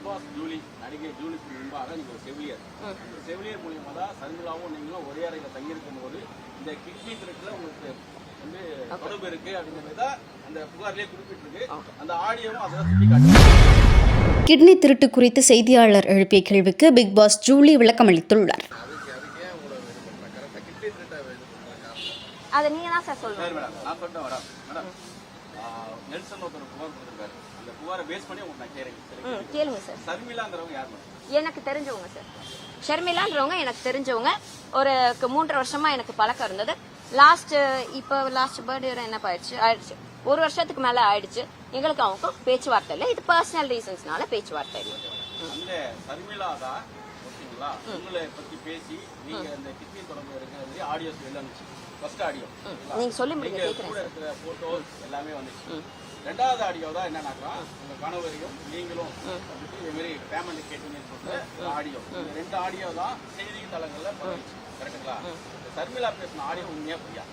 Pass Julie நடிகை ஜூலிக்கு முன்பாக நீங்க ஒரு செவிலியர், அந்த செவிலியர் மூலியமா தான் சர்மிளாவும் நீங்களும் ஒரே அறையில தங்கியிருக்கும் போது இந்த கிட்னி திருட்டுல உங்களுக்கு வந்து தொடர்பு இருக்கு அப்படிங்கிறது தான் அந்த புகார்லயே குறிப்பிட்டிருக்கு. அந்த ஆடியோவும் அதை சுட்டி காட்டுது. கிட்னி திருட்டு குறித்து செய்தியாளர் எழுப்பிய கேள்விக்கு பிக் பாஸ் ஜூலி விளக்கம் அளித்துள்ளார். அதை நீங்க தான் சார் சொல்லணும். சரி மேடம், நான் சொல்றேன் மேடம். மேடம் நெல்சன் ஒருத்தர் புகார் கொடுத்திருக்காரு. அந்த புகாரை பேஸ் பண்ணி உங்களுக்கு நான் கேட்கிறேன். கேளுங்க சார். சர்மிளாங்கிறவங்க யார் மேடம்? எனக்கு தெரிஞ்சவங்க சார். ஷர்மிளான்றவங்க எனக்கு தெரிஞ்சவங்க. ஒரு 3 வருஷமா எனக்கு பழக்கம் இருந்தது. லாஸ்ட் பர்த்டே என்ன ஆயிடுச்சு 1 வருஷத்துக்கு மேல ஆயிடுச்சு. எங்களுக்கு அவங்க பேச்சுவார்த்தை இல்லை. இது பர்சனல் ரீசன்ஸ்னால பேச்சுவார்த்தை இல்லை. அந்த சர்மிளா தான் ஓகேங்களா உங்களை பத்தி பேசி நீங்க அந்த கிட்னி தொடர்பு இருக்கிறது ஆடியோஸ் வெளில வந்துச்சு. ஃபர்ஸ்ட் ஆடியோ நீங்க சொல்லி முடிங்க கேக்குறேன். கூட இருக்கிற போட்டோஸ் எல்லாமே வந்துச்சு. ரெண்டாவது ஆடியோ தான் என்னன்னாக்கா உங்க கணவரையும் நீங்களும் வந்துட்டு இதே மாதிரி பேமெண்ட் கேட்டீங்கன்னு சொல்லிட்டு ஆடியோ. இந்த 2 ஆடியோ தான் செய்தி தளங்கள்ல பரவுச்சு. கரெக்டுங்களா? சர்மிளா பேசின ஆடியோ உண்மையா புரியா?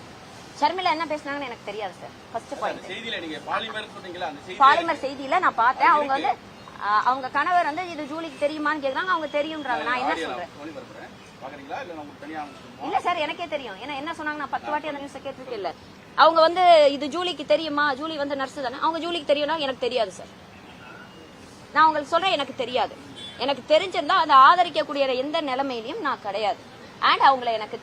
ஷர்மிளா என்ன பேசுனாங்கன்னு எனக்கு தெரியாது சார். ஃபர்ஸ்ட் பாயிண்ட் செய்தியில நீங்க பாலிமர் சொன்னீங்களா? அந்த செய்தி பாலிமர் செய்தியில நான் பார்த்தேன். அவங்க வந்து அவங்க கணவர் வந்து இது ஜூலிக்கு தெரியுமான்னு கேக்குறாங்க. அவங்க தெரியும்ன்றாங்க. நான் என்ன சொல்றேன்? பாக்குறீங்களா இல்ல உங்களுக்கு தனியா? இல்ல சார், எனக்கே தெரியும். ஏன்னா என்ன சொன்னாங்க, நான் 10 வாட்டி அந்த நியூஸ் கேட்டிருக்கேன். இல்ல அவங்க வந்து இது ஜூலிக்கு தெரியுமா, ஜூலி வந்து நர்ஸ் தானே, அவங்க ஜூலிக்கு தெரியும்னா எனக்கு தெரியாது சார். நான் உங்களுக்கு சொல்றேன், எனக்கு தெரியாது. எனக்கு தெரிஞ்சிருந்தா அதை ஆதரிக்கக்கூடிய எந்த நிலைமையிலையும் நான் கிடையாது. அண்ட் அவங்கள எனக்கு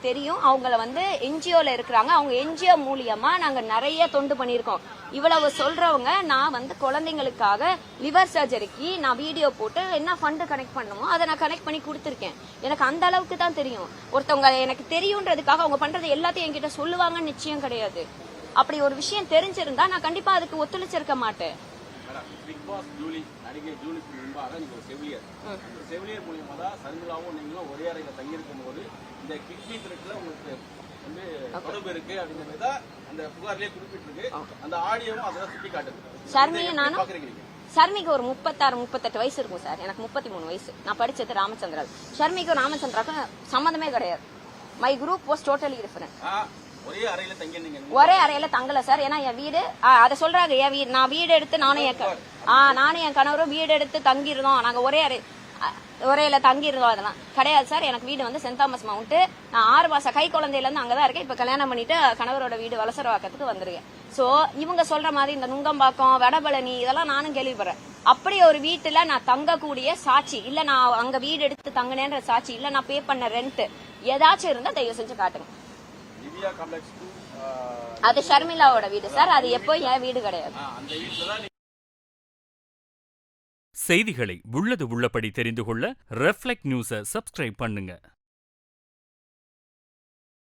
தெரியும். அவங்கள வந்து என்ஜிஓல இருக்கிறாங்க. அவங்க என்ஜிஓ மூலியமா நாங்க நிறைய தொண்டு பண்ணியிருக்கோம். இவ்வளவு சொல்றவங்க நான் வந்து குழந்தைங்களுக்காக லிவர் சர்ஜரிக்கு நான் வீடியோ போட்டு என்ன ஃபண்டு கனெக்ட் பண்ணுமோ அதை நான் கனெக்ட் பண்ணி கொடுத்துருக்கேன். எனக்கு அந்த அளவுக்கு தான் தெரியும். ஒருத்தவங்க எனக்கு தெரியுன்றதுக்காக அவங்க பண்றது எல்லாத்தையும் என்கிட்ட சொல்லுவாங்கன்னு நிச்சயம் கிடையாது. அப்படி ஒரு விஷயம் தெரிஞ்சிருந்தா நான் கண்டிப்பா அதுக்கு ஒத்துழைச்சிருக்க மாட்டேன். பிக் பாஸ் ஜூலி நடிகை ஜூலிக்கு முன்பாக நீங்க ஒரு செவிலியர், அந்த செவிலியர் மூலியமா தான் சர்மிளாவும் நீங்களும் ஒரே அறையில தங்கியிருக்கும் போது இந்த கிட்னி திருட்டுல உங்களுக்கு வந்து தொடர்பு இருக்கு அப்படிங்கிறது தான் அந்த புகார்லயே குறிப்பிட்டிருக்கு. அந்த ஆடியோவும் அதை சுட்டி காட்டுது. ஷர்மியும் நானும் ஷர்மிக்கு ஒரு 36-38 வயசு இருக்கும் சார். எனக்கு 33 வயசு. நான் படிச்சது ராமச்சந்திரா. ஷர்மிக்கும் ராமச்சந்திராக்கும் சம்மந்தமே கிடையாது. My group was totally different. ஒரே அறையில தங்கல சார். ஏன்னா என் வீடு அதை சொல்றாங்க. நான் வீடு எடுத்து நானும் என் கணவரும் வீடு எடுத்து தங்கிருந்தோம். நாங்க ஒரேல தங்கிருந்தோம். அதெல்லாம் கிடையாது சார். எனக்கு வீடு வந்து சென்ட் தாமஸ் மவுண்ட். நான் 6 மாசம் கை குழந்தையில இருந்து அங்கதான் இருக்கேன். இப்ப கல்யாணம் பண்ணிட்டு கணவரோட வீடு வலசரவாக்கத்துக்கு வந்திருக்கேன். சோ இவங்க சொல்ற மாதிரி இந்த நுங்கம்பாக்கம், வடபழனி இதெல்லாம் நானும் கேள்விப்படுறேன். அப்படி ஒரு வீட்டுல நான் தங்கக்கூடிய சாட்சி இல்ல, நான் அங்க வீடு எடுத்து தங்கினேன்ற சாட்சி இல்ல, நான் பே பண்ண ரெண்ட் ஏதாச்சும் இருந்தா தயவு செஞ்சு காட்டுங்க. அது ஷர்மிளாவோட வீடு சார். அது எப்போ என் வீடு கிடையாது. செய்திகளை உள்ளது உள்ளபடி தெரிந்து கொள்ள ரெஃப்ளெக்ட் நியூஸை சப்ஸ்கிரைப் பண்ணுங்க.